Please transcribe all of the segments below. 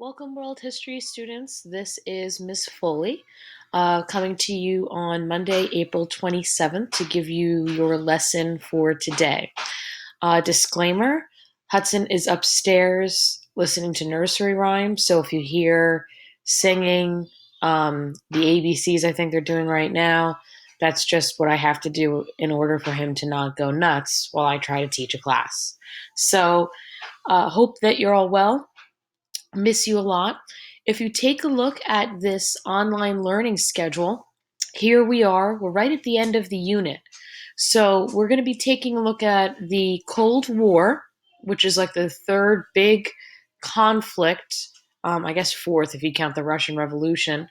Welcome, World History students. This is Miss Foley coming to you on Monday, April 27th to give you your lesson for today. Disclaimer, Hudson is upstairs listening to nursery rhymes, so if you hear singing, the ABCs I think they're doing right now, that's just what I have to do in order for him to not go nuts while I try to teach a class. So, hope that you're all well. Miss you a lot. If you take a look at this online learning schedule, here we are. We're right at the end of the unit. So we're going to be taking a look at the Cold War, which is like the third big conflict, I guess fourth if you count the Russian Revolution,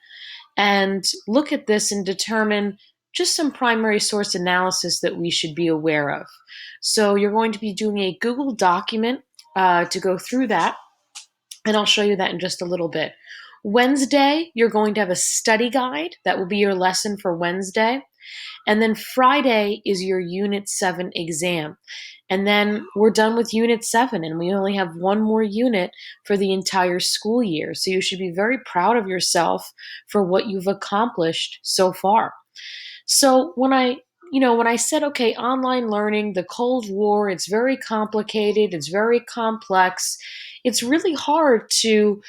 and look at this and determine just some primary source analysis that we should be aware of. So you're going to be doing a Google document to go through that, and I'll show you that in just a little bit. Wednesday, you're going to have a study guide. That will be your lesson for Wednesday. And then Friday is your Unit 7 exam. And then we're done with Unit 7, and we only have one more unit for the entire school year. So you should be very proud of yourself for what you've accomplished so far. So when I said, okay, online learning, the Cold War, it's very complicated, it's very complex. It's really hard to,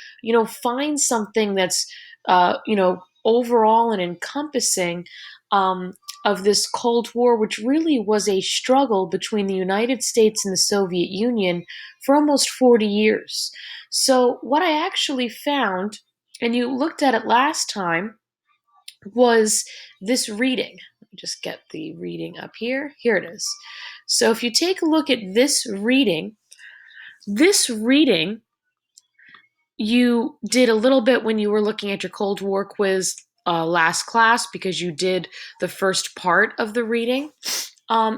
find something that's, overall and encompassing of this Cold War, which really was a struggle between the United States and the Soviet Union for almost 40 years. So what I actually found, and you looked at it last time, was this reading. Let me just get the reading up here. Here it is. So if you take a look at this reading you did a little bit when you were looking at your Cold War quiz last class because you did the first part of the reading.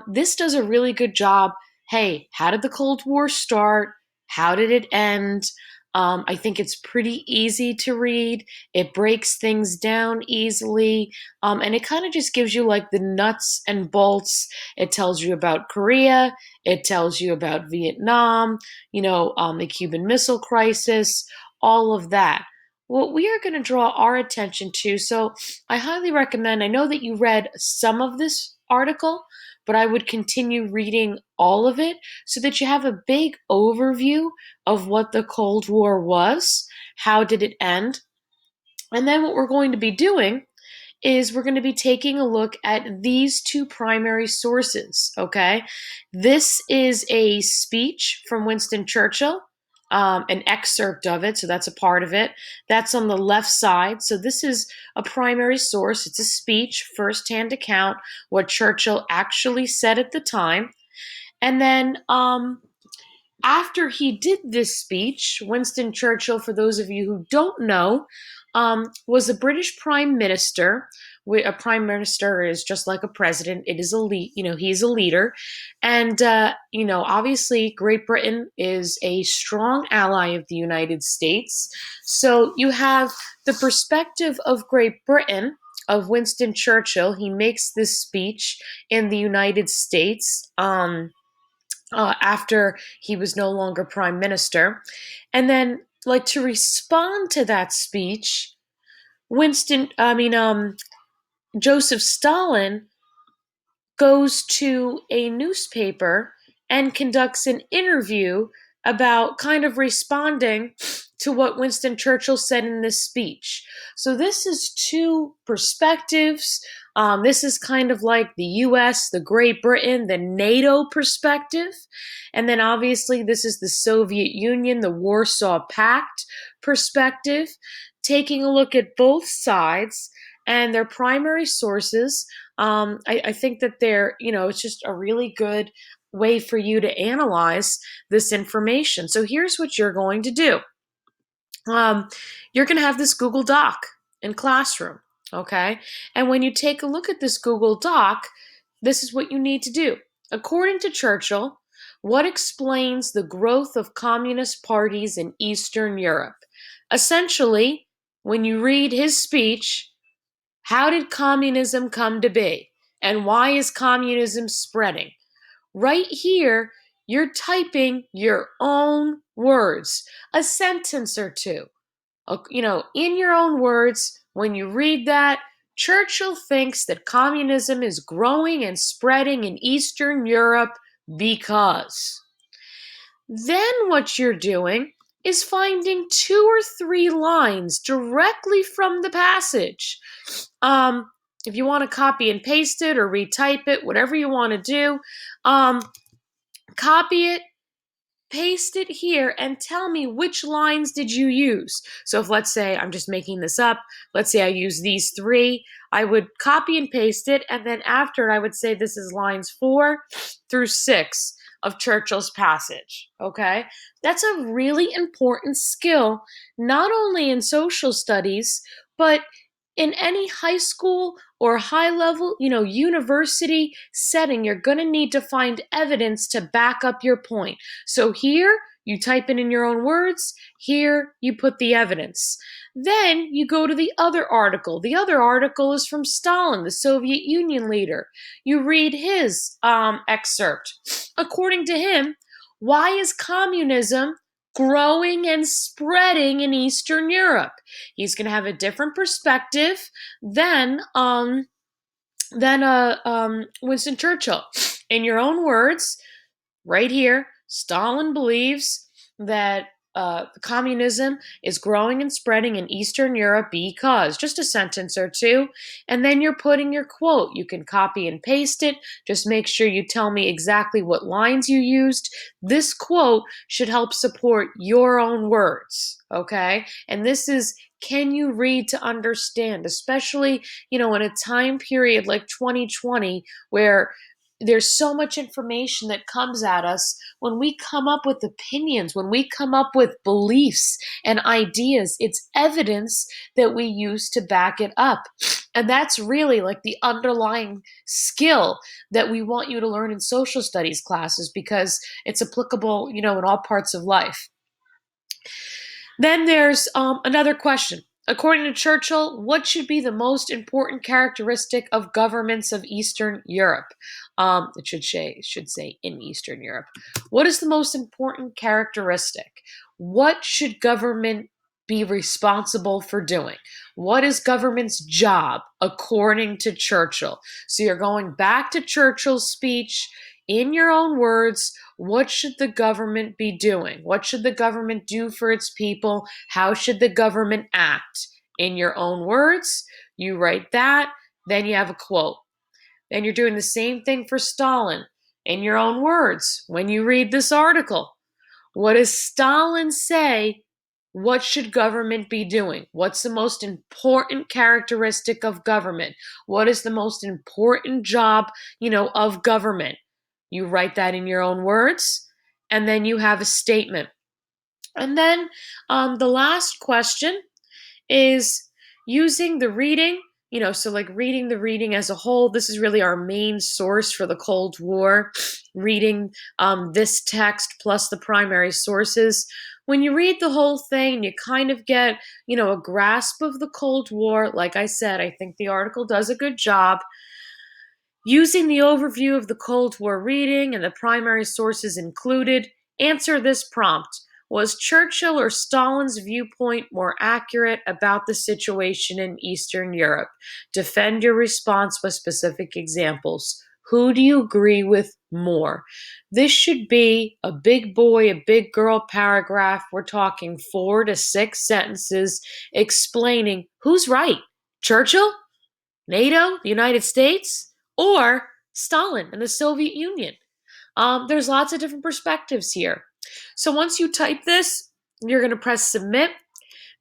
This does a really good job. Hey, how did the Cold War start? How did it end? I think it's pretty easy to read. It breaks things down easily. And it kind of just gives you like the nuts and bolts. It tells you about Korea. It tells you about Vietnam, the Cuban Missile Crisis, all of that. What we are going to draw our attention to, so I highly recommend, I know that you read some of this article, but I would continue reading all of it so that you have a big overview of what the Cold War was, how did it end, and then what we're going to be doing is we're going to be taking a look at these two primary sources, okay? This is a speech from Winston Churchill, an excerpt of it, so that's a part of it. That's on the left side. So this is a primary source. It's a speech, first-hand account, what Churchill actually said at the time. And then after he did this speech, Winston Churchill, for those of you who don't know, was a British prime minister. A prime minister is just like a president. It is he's a leader. And, obviously Great Britain is a strong ally of the United States. So you have the perspective of Great Britain, of Winston Churchill. He makes this speech in the United States. After he was no longer prime minister. And then, like, to respond to that speech, Joseph Stalin goes to a newspaper and conducts an interview about kind of responding to what Winston Churchill said in this speech. So this is two perspectives. This is kind of like the US, the Great Britain, the NATO perspective. And then obviously this is the Soviet Union, the Warsaw Pact perspective, taking a look at both sides and their primary sources. I think that it's just a really good way for you to analyze this information. So here's what you're going to do. You're going to have this Google Doc in Classroom, okay? And when you take a look at this Google Doc, this is what you need to do. According to Churchill, what explains the growth of communist parties in Eastern Europe? Essentially, when you read his speech, how did communism come to be? And why is communism spreading? Right here, you're typing your own words, a sentence or two. In your own words, when you read that, Churchill thinks that communism is growing and spreading in Eastern Europe because. Then what you're doing is finding 2 or 3 lines directly from the passage. Um, if you want to copy and paste it or retype it, whatever you want to do, copy it, paste it here, and tell me which lines did you use. So if, let's say, I'm just making this up, let's say I use these 3, I would copy and paste it, and then after I would say this is lines 4 through 6 of Churchill's passage. Okay, that's a really important skill, not only in social studies, but in any high school or high level, university setting. You're going to need to find evidence to back up your point. So here, you type it in your own words. Here, you put the evidence. Then you go to the other article. The other article is from Stalin, the Soviet Union leader. You read his excerpt. According to him, why is communism growing and spreading in Eastern Europe? He's going to have a different perspective than Winston Churchill. In your own words, right here, Stalin believes that communism is growing and spreading in Eastern Europe because, just a sentence or two, and then you're putting your quote. You can copy and paste it. Just make sure you tell me exactly what lines you used. This quote should help support your own words, okay? And this is, can you read to understand, especially, in a time period like 2020 where there's so much information that comes at us. When we come up with opinions, when we come up with beliefs and ideas, it's evidence that we use to back it up. And that's really like the underlying skill that we want you to learn in social studies classes, because it's applicable, in all parts of life. Then there's another question. According to Churchill, what should be the most important characteristic of governments of Eastern Europe? It should say in Eastern Europe. What is the most important characteristic? What should government be responsible for doing? What is government's job according to Churchill? So you're going back to Churchill's speech in your own words. What should the government be doing? What should the government do for its people? How should the government act? In your own words, you write that, then you have a quote. Then you're doing the same thing for Stalin. In your own words, when you read this article, what does Stalin say? What should government be doing? What's the most important characteristic of government? What is the most important job, of government? You write that in your own words, and then you have a statement. And then the last question is using the reading, so like reading the reading as a whole. This is really our main source for the Cold War, reading this text plus the primary sources. When you read the whole thing, you kind of get, a grasp of the Cold War. Like I said, I think the article does a good job. Using the overview of the Cold War reading and the primary sources included, answer this prompt. Was Churchill or Stalin's viewpoint more accurate about the situation in Eastern Europe? Defend your response with specific examples. Who do you agree with more? This should be a big boy, a big girl paragraph. We're talking 4 to 6 sentences explaining who's right. Churchill? NATO? The United States? Or Stalin and the Soviet Union? There's lots of different perspectives here. So once you type this, you're going to press submit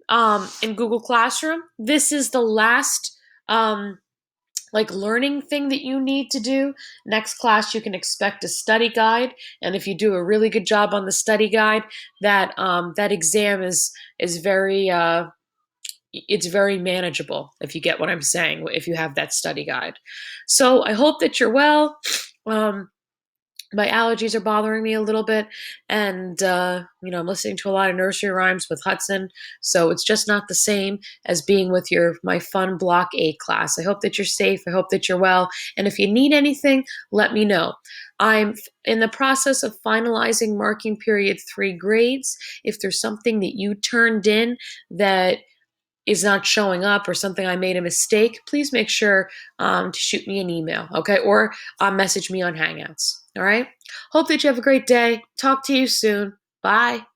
in Google Classroom. This is the last learning thing that you need to do. Next class, you can expect a study guide, and if you do a really good job on the study guide, that exam is very it's very manageable, if you get what I'm saying, if you have that study guide. So I hope that you're well. my allergies are bothering me a little bit, and I'm listening to a lot of nursery rhymes with Hudson, so it's just not the same as being with your my fun Block 8 class. I hope that you're safe. I hope that you're well, and if you need anything, let me know. I'm in the process of finalizing marking period 3 grades. If there's something that you turned in that is not showing up or something I made a mistake, please make sure to shoot me an email, okay? Or message me on Hangouts, all right? Hope that you have a great day. Talk to you soon. Bye.